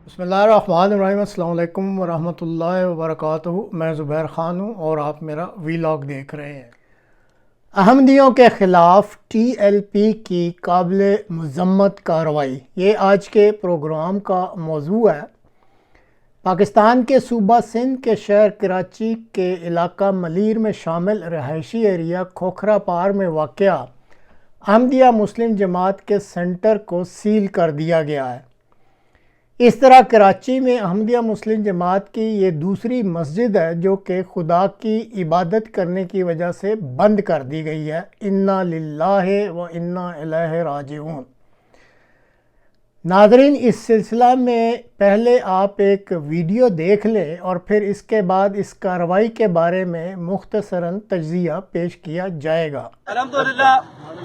بسم اللہ الرحمن الرحیم۔ السلام علیکم ورحمۃ اللہ وبرکاتہ۔ میں زبیر خان ہوں اور آپ میرا ویلاگ دیکھ رہے ہیں۔ احمدیوں کے خلاف ٹی ایل پی کی قابل مذمت کارروائی، یہ آج کے پروگرام کا موضوع ہے۔ پاکستان کے صوبہ سندھ کے شہر کراچی کے علاقہ ملیر میں شامل رہائشی ایریا کھوکھرا پار میں واقع احمدیہ مسلم جماعت کے سینٹر کو سیل کر دیا گیا ہے۔ اس طرح کراچی میں احمدیہ مسلم جماعت کی یہ دوسری مسجد ہے جو کہ خدا کی عبادت کرنے کی وجہ سے بند کر دی گئی ہے۔ انا للہ و انا الیہ راجعون۔ ناظرین، اس سلسلہ میں پہلے آپ ایک ویڈیو دیکھ لیں اور پھر اس کے بعد اس کارروائی کے بارے میں مختصراً تجزیہ پیش کیا جائے گا۔ الحمدللہ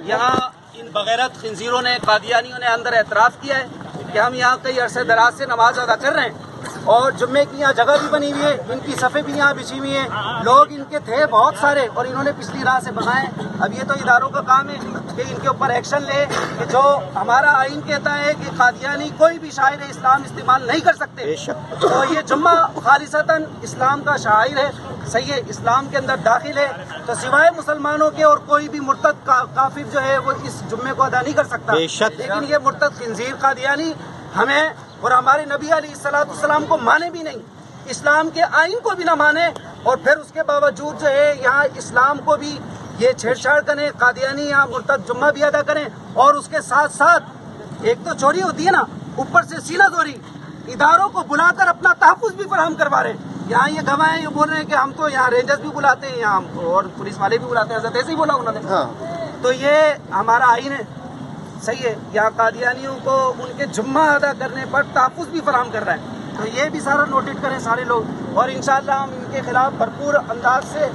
یہاں ان بغیرت خنزیروں نے، قادیانیوں نے اندر اعتراف کیا ہے کہ ہم یہاں کئی عرصے دراز سے نماز ادا کر رہے ہیں اور جمعے کی یہاں جگہ بھی بنی ہوئی ہے، ان کی صفیں بھی یہاں بچھی ہوئی ہیں، لوگ ان کے تھے بہت سارے اور انہوں نے پچھلی راہ سے بنائے۔ اب یہ تو اداروں کا کام ہے کہ ان کے اوپر ایکشن لے کہ جو ہمارا آئین کہتا ہے کہ قادیانی کوئی بھی شاعر اسلام استعمال نہیں کر سکتے، تو یہ جمعہ خالصتاً اسلام کا شاعر ہے، صحیح ہے، اسلام کے اندر داخل ہے، تو سوائے مسلمانوں کے اور کوئی بھی مرتد کافر جو ہے وہ اس جمعے کو ادا نہیں کر سکتا۔ لیکن یہ مرتد خنزیر قادیانی ہمیں اور ہمارے نبی علیہ السلام کو مانے بھی نہیں، اسلام کے آئین کو بھی نہ مانے، اور پھر اس کے باوجود جو ہے یہاں اسلام کو بھی یہ چھیڑ چھاڑ کریں، قادیانی یہاں مرتد جمعہ بھی ادا کریں، اور اس کے ساتھ ساتھ ایک تو چوری ہوتی ہے نا، اوپر سے سینہ زوری، اداروں کو بلا کر اپنا تحفظ بھی فراہم کروا رہے ہیں۔ یہاں یہ گواہ ہیں، یہ بول رہے ہیں کہ ہم تو یہاں رینجرز بھی بلاتے ہیں یہاں اور پولیس والے بھی بلاتے ہیں، حضرت ایسے ہی بولا انہوں نے۔ تو یہ ہمارا آئین ہے، صحیح ہے، یہاں قادیانیوں کو ان کے جمعہ ادا کرنے پر تحفظ بھی فراہم کر رہا ہے، تو یہ بھی سارا نوٹٹ کریں سارے لوگ، اور انشاءاللہ ہم ان کے خلاف بھرپور انداز سے،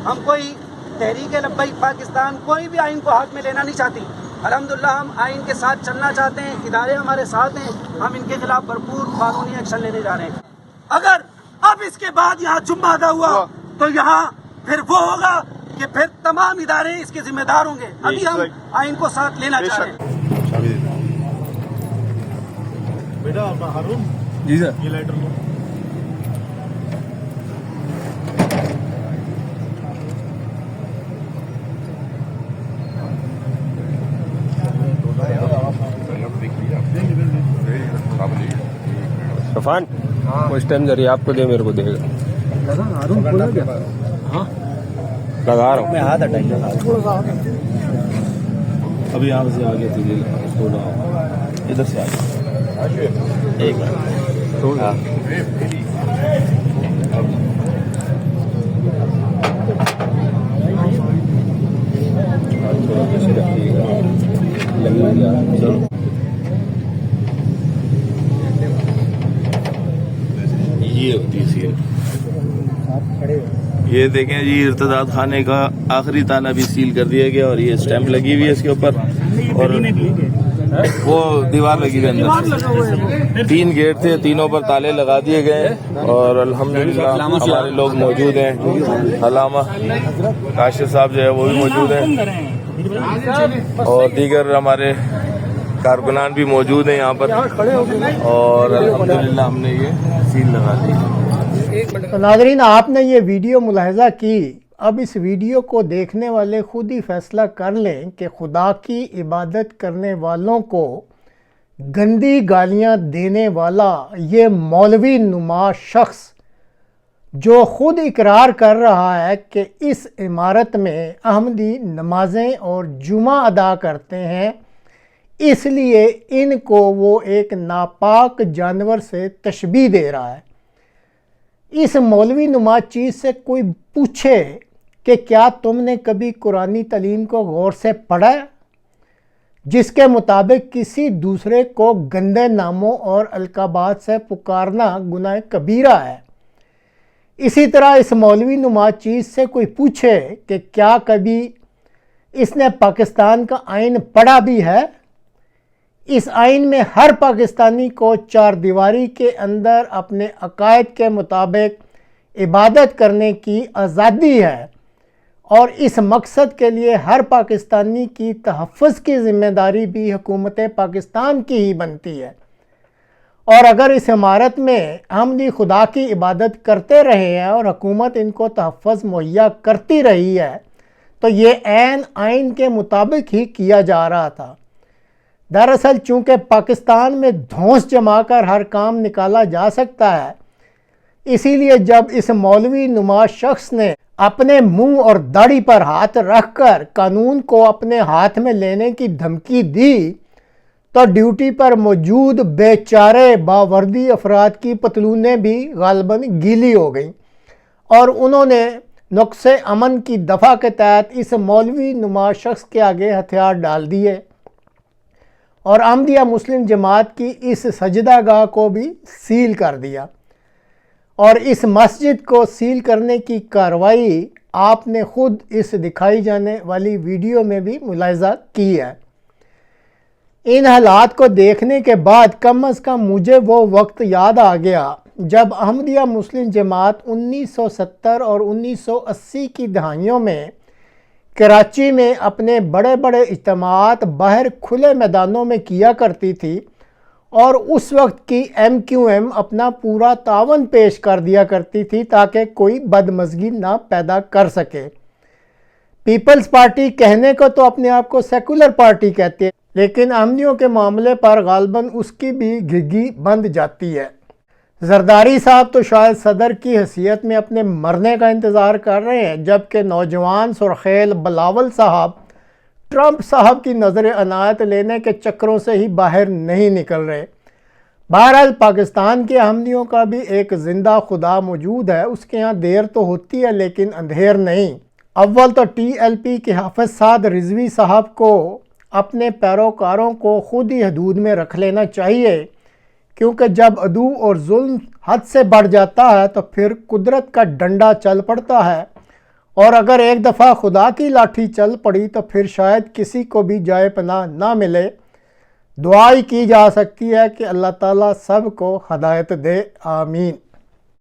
ہم کوئی تحریک لبیک پاکستان کوئی بھی آئین کو ہاتھ میں لینا نہیں چاہتی، الحمدللہ ہم آئین کے ساتھ چلنا چاہتے ہیں، ادارے ہمارے ساتھ ہیں، ہم ان کے خلاف بھرپور قانونی ایکشن لینے جا رہے ہیں۔ اگر اب اس کے بعد یہاں جمعہ ادا ہوا تو یہاں پھر وہ ہوگا کہ پھر تمام ادارے اس کے ذمہ دار ہوں گے، ابھی ہم آئین کو ساتھ لینا چاہ رہے ہیں۔ بیٹا ہارون جی سر، یہ لائٹر لو۔ عرفان اس ٹائم ذریعہ آپ کو دے، میرے کو دے گا۔ ہاں لگا رہا ہوں میں، ہاتھ ہٹائیے ابھی یہاں سے آگے تجھے اس کو لاؤ، ادھر سے آگے ایک یہ ہوتی ہے یہ دیکھیں جی، ارتداد خانے کا آخری تانا بھی سیل کر دیا گیا اور یہ اسٹیمپ لگی ہوئی ہے اس کے اوپر، اور وہ دیوار لگی ہوئی اندر، 3 گیٹ تھے، تینوں پر تالے لگا دیے گئے ہیں، اور الحمدللہ ہمارے لوگ موجود ہیں، علامہ کاشف صاحب جو ہے وہ بھی موجود ہیں، اور دیگر ہمارے کارکنان بھی موجود ہیں یہاں پر، اور الحمدللہ ہم نے یہ سیل لگا دی۔ تو ناظرین، آپ نے یہ ویڈیو ملاحظہ کی، اب اس ویڈیو کو دیکھنے والے خود ہی فیصلہ کر لیں کہ خدا کی عبادت کرنے والوں کو گندی گالیاں دینے والا یہ مولوی نما شخص جو خود اقرار کر رہا ہے کہ اس عمارت میں احمدی نمازیں اور جمعہ ادا کرتے ہیں، اس لیے ان کو وہ ایک ناپاک جانور سے تشبیہ دے رہا ہے۔ اس مولوی نما چیز سے کوئی پوچھے کہ کیا تم نے کبھی قرآنی تعلیم کو غور سے پڑھا ہے، جس کے مطابق کسی دوسرے کو گندے ناموں اور القابات سے پکارنا گناہ کبیرہ ہے؟ اسی طرح اس مولوی نما چیز سے کوئی پوچھے کہ کیا کبھی اس نے پاکستان کا آئین پڑھا بھی ہے؟ اس آئین میں ہر پاکستانی کو 4 دیواری کے اندر اپنے عقائد کے مطابق عبادت کرنے کی آزادی ہے، اور اس مقصد کے لیے ہر پاکستانی کی تحفظ کی ذمہ داری بھی حکومت پاکستان کی ہی بنتی ہے، اور اگر اس عمارت میں احمدی خدا کی عبادت کرتے رہے ہیں اور حکومت ان کو تحفظ مہیا کرتی رہی ہے تو یہ عین آئین کے مطابق ہی کیا جا رہا تھا۔ دراصل چونکہ پاکستان میں دھونس جما کر ہر کام نکالا جا سکتا ہے، اسی لیے جب اس مولوی نما شخص نے اپنے منہ اور داڑھی پر ہاتھ رکھ کر قانون کو اپنے ہاتھ میں لینے کی دھمکی دی تو ڈیوٹی پر موجود بیچارے باوردی افراد کی پتلونیں بھی غالباً گیلی ہو گئیں اور انہوں نے نقص امن کی دفعہ کے تحت اس مولوی نما شخص کے آگے ہتھیار ڈال دیے اور احمدیہ مسلم جماعت کی اس سجدہ گاہ کو بھی سیل کر دیا۔ اور اس مسجد کو سیل کرنے کی کارروائی آپ نے خود اس دکھائی جانے والی ویڈیو میں بھی ملاحظہ کی ہے۔ ان حالات کو دیکھنے کے بعد کم از کم مجھے وہ وقت یاد آ گیا جب احمدیہ مسلم جماعت 1970 اور 1980 کی دہائیوں میں کراچی میں اپنے بڑے بڑے اجتماعات باہر کھلے میدانوں میں کیا کرتی تھی اور اس وقت کی ایم کیو ایم اپنا پورا تعاون پیش کر دیا کرتی تھی تاکہ کوئی بدمزگی نہ پیدا کر سکے۔ پیپلز پارٹی کہنے کو تو اپنے آپ کو سیکولر پارٹی کہتے ہیں، لیکن احمدیوں کے معاملے پر غالباً اس کی بھی گھگی بند جاتی ہے۔ زرداری صاحب تو شاید صدر کی حیثیت میں اپنے مرنے کا انتظار کر رہے ہیں، جبکہ نوجوان سرخیل بلاول صاحب ٹرمپ صاحب کی نظر عنایت لینے کے چکروں سے ہی باہر نہیں نکل رہے۔ بہرحال پاکستان کے احمدیوں کا بھی ایک زندہ خدا موجود ہے، اس کے ہاں دیر تو ہوتی ہے لیکن اندھیر نہیں۔ اول تو ٹی ایل پی کے حافظ سعد رضوی صاحب کو اپنے پیروکاروں کو خود ہی حدود میں رکھ لینا چاہیے، کیونکہ جب عدو اور ظلم حد سے بڑھ جاتا ہے تو پھر قدرت کا ڈنڈا چل پڑتا ہے، اور اگر ایک دفعہ خدا کی لاٹھی چل پڑی تو پھر شاید کسی کو بھی جائے پناہ نہ ملے۔ دعا ہی کی جا سکتی ہے کہ اللہ تعالیٰ سب کو ہدایت دے، آمین۔